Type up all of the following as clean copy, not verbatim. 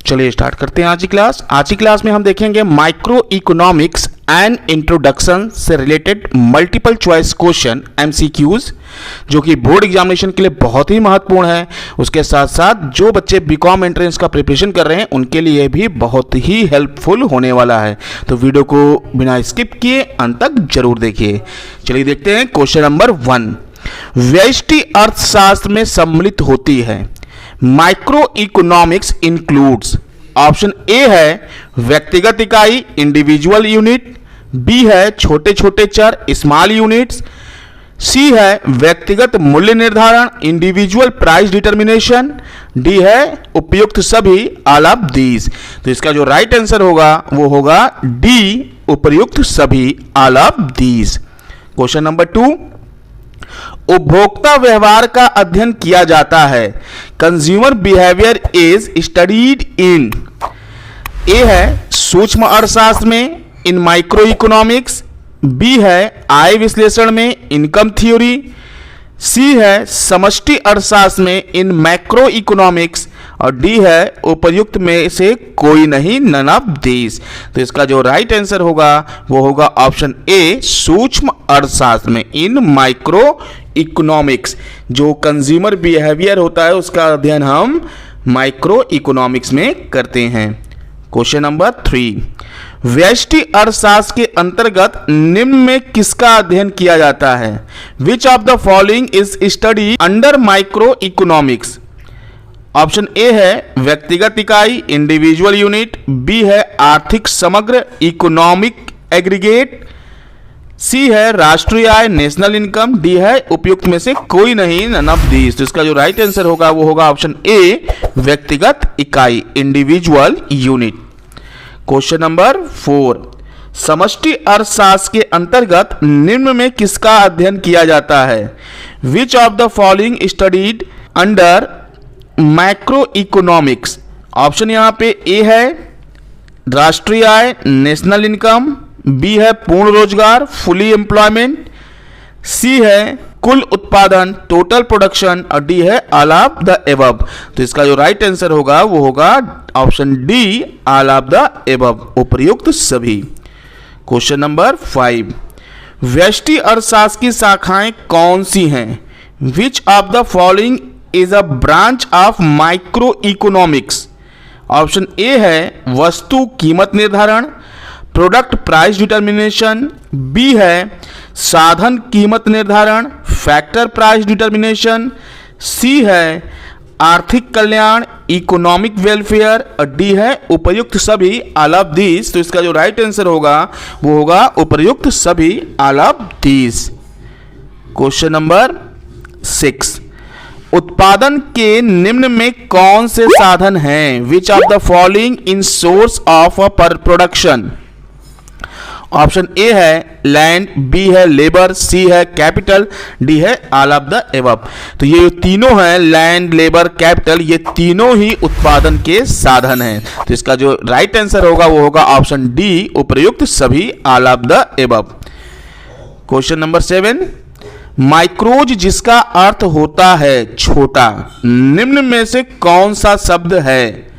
चलिए स्टार्ट करते हैं आज की क्लास में हम देखेंगे माइक्रो इकोनॉमिक्स एंड इंट्रोडक्शन से related multiple choice question MCQs, जो कि बोर्ड एग्जामिनेशन के लिए बहुत ही महत्वपूर्ण है। उसके साथ साथ जो बच्चे बीकॉम एंट्रेंस का प्रिपरेशन कर रहे हैं उनके लिए भी बहुत ही हेल्पफुल होने वाला है। तो वीडियो को बिना स्किप किए अंत तक जरूर देखिए। चलिए देखते हैं क्वेश्चन नंबर 1। व्यष्टि अर्थशास्त्र में सम्मिलित होती है। Micro economics includes, option A है व्यक्तिगत इकाई इंडिविजुअल यूनिट, बी है छोटे छोटे चर स्मॉल यूनिट्स, सी है व्यक्तिगत मूल्य निर्धारण इंडिविजुअल प्राइस डिटर्मिनेशन, डी है उपयुक्त सभी ऑल ऑफ दीज। तो इसका जो राइट आंसर होगा वो होगा डी, उपयुक्त सभी all of these. Question number 2। उपभोक्ता व्यवहार का अध्ययन किया जाता है। Consumer behaviour is studied in, A है सूक्ष्म अर्थशास्त्र में इन माइक्रो इकोनॉमिक्स, बी है आय विश्लेषण में इनकम थ्योरी, सी है समष्टि अर्थशास्त्र में इन मैक्रो इकोनॉमिक्स, और डी है उपर्युक्त में से कोई नहीं, नन ऑफ दीज। तो इसका जो राइट आंसर होगा वो होगा ऑप्शन ए, सूक्ष्म अर्थशास्त्र में इन माइक्रो इकोनॉमिक्स। जो कंज्यूमर बिहेवियर होता है उसका अध्ययन हम माइक्रो इकोनॉमिक्स में करते हैं। Question number 3। व्यष्टि अर्थशास्त्र के अंतर्गत निम्न में किसका अध्ययन किया जाता है? Which of the following is study under micro economics? Option A है व्यक्तिगत इकाई इंडिविजुअल यूनिट, बी है आर्थिक समग्र इकोनॉमिक एग्रीगेट, सी है राष्ट्रीय आय नेशनल इनकम, डी है उपयुक्त में से कोई नहीं, नन ऑफ दीज। तो इसका जो राइट आंसर होगा वो होगा ऑप्शन ए, व्यक्तिगत इकाई इंडिविजुअल यूनिट। Question number 4। समष्टि अर्थशास्त्र के अंतर्गत निम्न में किसका अध्ययन किया जाता है? Which of the following studied under macro economics? Option यहां पे ए है राष्ट्रीय आय नेशनल इनकम, बी है पूर्ण रोजगार फुली एम्प्लॉयमेंट, सी है कुल उत्पादन टोटल प्रोडक्शन, और डी है ऑल ऑफ द एबव। तो इसका जो राइट आंसर होगा वो होगा option D, all of the above, उपर्युक्त सभी। Question number 5। व्यष्टि अर्थशास्त्र की शाखाएं कौन सी हैं? विच of the following is a branch of micro economics? Option A है वस्तु कीमत निर्धारण प्रोडक्ट प्राइस डिटर्मिनेशन, बी है साधन कीमत निर्धारण फैक्टर प्राइस डिटर्मिनेशन, सी है आर्थिक कल्याण इकोनॉमिक वेलफेयर, और डी है उपर्युक्त सभी ऑल ऑफ दीज। तो इसका जो राइट आंसर होगा वो होगा उपर्युक्त सभी all of these. Question number 6। उत्पादन के निम्न में कौन से साधन हैं? विच of the following in source of a production? Option A है लैंड, बी है लेबर, सी है कैपिटल, डी है ऑल ऑफ द एबव। तो ये तीनों हैं लैंड लेबर कैपिटल, ये तीनों ही उत्पादन के साधन हैं। तो इसका जो राइट आंसर होगा वो होगा ऑप्शन डी, उपर्युक्त सभी all of the above. Question number 7। माइक्रोज जिसका अर्थ होता है छोटा, निम्न में से कौन सा शब्द है?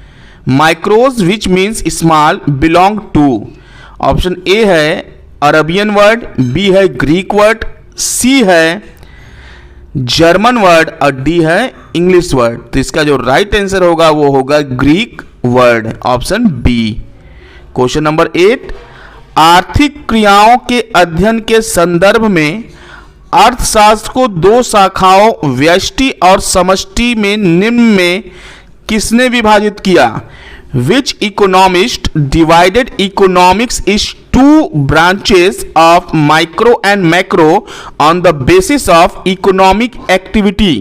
Micros which means small belong to? Option A है अरबियन वर्ड, बी है ग्रीक वर्ड, सी है जर्मन वर्ड, और डी है इंग्लिश वर्ड। तो इसका जो राइट आंसर होगा वो होगा Greek word, option B. Question number 8। आर्थिक क्रियाओं के अध्ययन के संदर्भ में अर्थशास्त्र को दो शाखाओं व्यष्टि और समष्टि में निम्न में किसने विभाजित किया? Which economist divided economics is two branches of micro and macro on the basis of economic activity?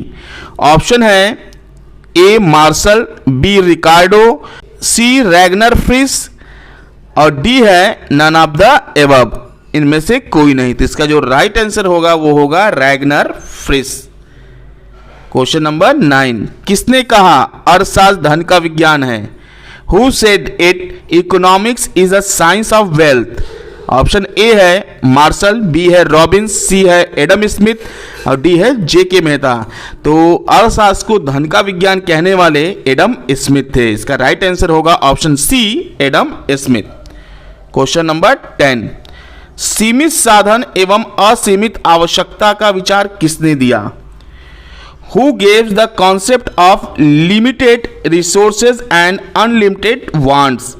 Option है A Marshall, B Ricardo, C Ragnar Friis, और डी है नन ऑफ द एबव, इनमें से कोई नहीं। तो इसका जो राइट आंसर होगा वो होगा रैगनर फ्रिस। Question number 9। किसने कहा अर्थशास्त्र धन का विज्ञान है? Who said it? Economics is a science of wealth. Option A है मार्शल, बी है रॉबिन्स, सी है एडम स्मिथ और डी है जे.के. मेहता। तो अर्थशास्त्र को धन का विज्ञान कहने वाले एडम स्मिथ थे। इसका राइट आंसर होगा option C, Adam Smith. Question number 10, सीमित साधन एवं असीमित आवश्यकता का विचार किसने दिया? Who gave the concept of limited resources and unlimited wants?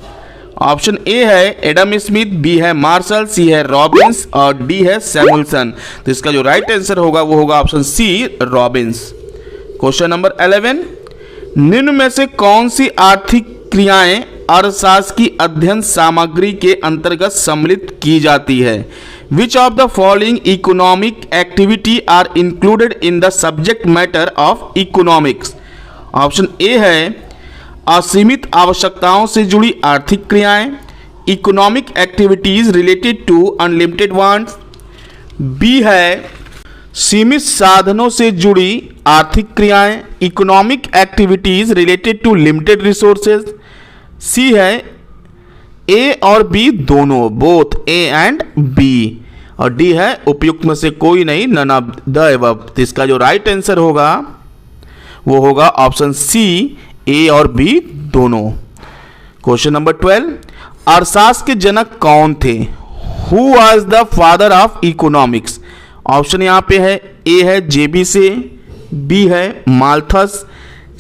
Option A है एडम स्मिथ, बी है मार्शल, सी है रॉबिन्स और डी है सैमुअलसन। तो इसका जो राइट आंसर होगा वो होगा option C, Robbins. Question number 11, निम्न में से कौन सी आर्थिक क्रियाएं अर्थशास्त्र की अध्ययन सामग्री के अंतर्गत सम्मिलित की जाती है? Which of the following economic activity are included in the subject matter of economics? Option A है असीमित आवश्यकताओं से जुड़ी आर्थिक क्रियाएं, economic activities related to unlimited wants, B है सीमित साधनों से जुड़ी आर्थिक क्रियाएं, economic activities related to limited resources, C है ए और बी दोनों, बोथ ए एंड बी, और डी है उपयुक्त में से कोई नहीं, नन ऑफ द अबव। तो इसका जो राइट आंसर होगा वो होगा ऑप्शन सी, ए और बी दोनों। क्वेश्चन नंबर 12, अर्थशास्त्र के जनक कौन थे? Who was the father of economics? Option यहाँ पे है, ए है जेबी से, बी है माल्थस,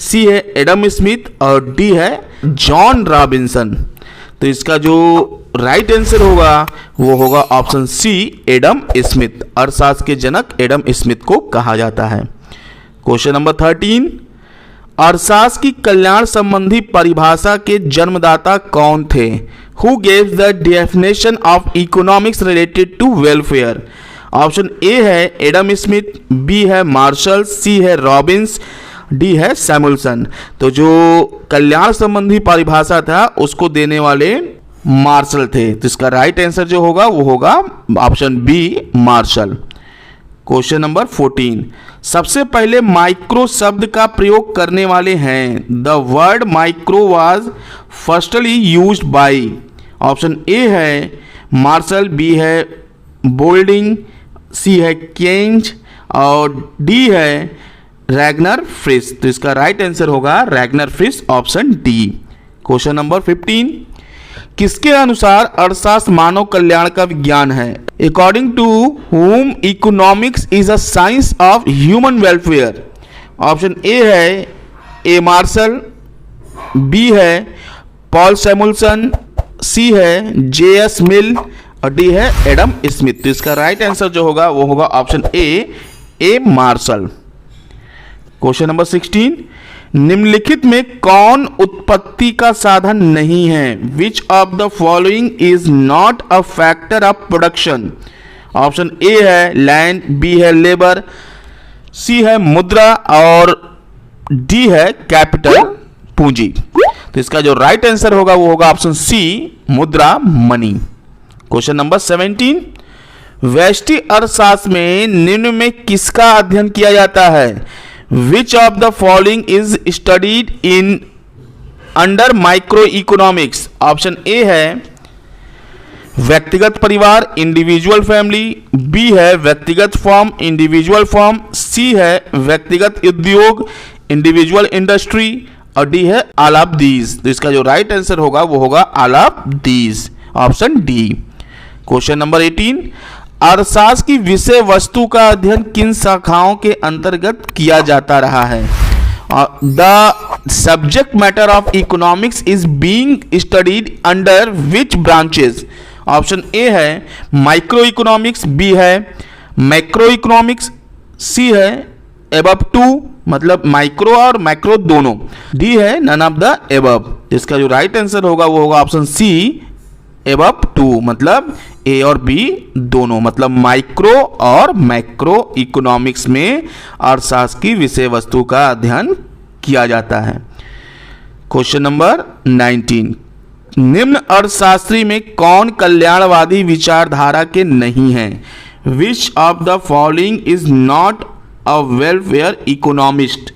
सी है एडम स्मिथ और डी है जॉन रॉबिन्सन। तो इसका जो राइट आंसर होगा वो होगा ऑप्शन सी, एडम स्मिथ। अर्थशास्त्र के जनक एडम स्मिथ को कहा जाता है। क्वेश्चन नंबर 13, अर्थशास्त्र की कल्याण संबंधी परिभाषा के जन्मदाता कौन थे? Who gaves the definition of economics related to welfare? Option A है एडम स्मिथ, बी है मार्शल, सी है रॉबिन्स, डी है सैमुअलसन। तो जो कल्याण संबंधी परिभाषा था उसको देने वाले मार्शल थे। तो इसका राइट आंसर जो होगा वो होगा option B, Marshall. Question number 14, सबसे पहले माइक्रो शब्द का प्रयोग करने वाले हैं? The word micro was firstly used by. Option A है मार्शल, बी है बोल्डिंग, सी है केंज और डी है रैगनर फ्रिश। तो इसका राइट आंसर होगा Ragnar Frisch, option D. Question number 15, किसके अनुसार अर्थशास्त्र मानव कल्याण का विज्ञान है? According to whom economics is a science of human welfare. Option A है ए मार्शल, बी है पॉल सैमुअलसन, सी है जे.एस. मिल और डी है एडम स्मिथ। तो इसका राइट आंसर जो होगा वो होगा option A Marshall. Question number 16, निम्नलिखित में कौन उत्पत्ति का साधन नहीं है? Which of the following is not a factor of production? Option A है लैंड, बी है लेबर, सी है मुद्रा और डी है कैपिटल, पूंजी। तो इसका जो राइट आंसर होगा वो होगा ऑप्शन सी, मुद्रा, मनी। क्वेश्चन नंबर 17, व्यष्टि अर्थशास्त्र में निम्न में किसका अध्ययन किया जाता है? Which of the following is studied in under microeconomics? Option A है व्यक्तिगत परिवार, इंडिविजुअल फैमिली, बी है व्यक्तिगत फर्म, इंडिविजुअल फर्म, सी है व्यक्तिगत उद्योग, इंडिविजुअल इंडस्ट्री और डी है ऑल ऑफ दीज। तो इसका जो राइट आंसर होगा वो होगा all of these, option D. Question number 18, अर्थशास्त्र की विषय वस्तु का अध्ययन किन शाखाओं के अंतर्गत किया जाता रहा है? The subject matter of economics is being studied under which branches? Option A है माइक्रो इकोनॉमिक्स, बी है मैक्रो इकोनॉमिक्स, सी है एबव टू, मतलब माइक्रो और मैक्रो दोनों, डी है नन ऑफ द एबव। इसका जो राइट आंसर होगा वो होगा ऑप्शन सी, एबव टू, मतलब ए और बी दोनों, मतलब माइक्रो और मैक्रो इकोनॉमिक्स में अर्थशास्त्र की विषय वस्तु का अध्ययन किया जाता है। क्वेश्चन नंबर 19, निम्न अर्थशास्त्री में कौन कल्याणवादी विचारधारा के नहीं हैं? विच of the following is not a welfare economist?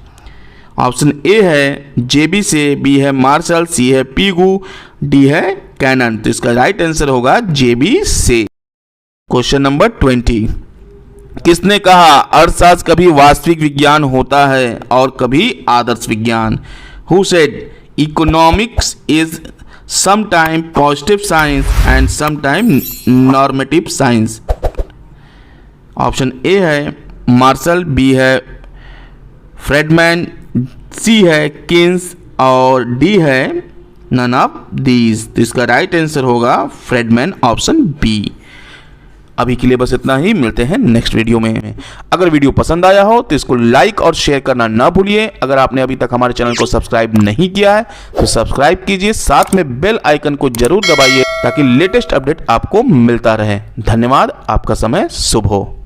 Option A है जेबी से, बी है मार्शल, सी है पीगू, डी है कैनन। तो इसका राइट आंसर होगा जेबी से। क्वेश्चन नंबर 20, किसने कहा अर्थशास्त्र कभी वास्तविक विज्ञान होता है और कभी आदर्श विज्ञान? Who said economics is sometime positive science and sometime normative science? Option A है मार्शल, बी है फ्रेडमैन, सी है किन्स और डी है नन ऑफ दीज। तो इसका राइट आंसर होगा फ्रेडमैन, ऑप्शन बी। अभी के लिए बस इतना ही, मिलते हैं नेक्स्ट वीडियो में। अगर वीडियो पसंद आया हो तो इसको लाइक और शेयर करना ना भूलिए। अगर आपने अभी तक हमारे चैनल को सब्सक्राइब नहीं किया है तो सब्सक्राइब कीजिए, साथ में बेल आइकन को जरूर दबाइए ताकि लेटेस्ट अपडेट आपको मिलता रहे। धन्यवाद, आपका समय शुभ हो।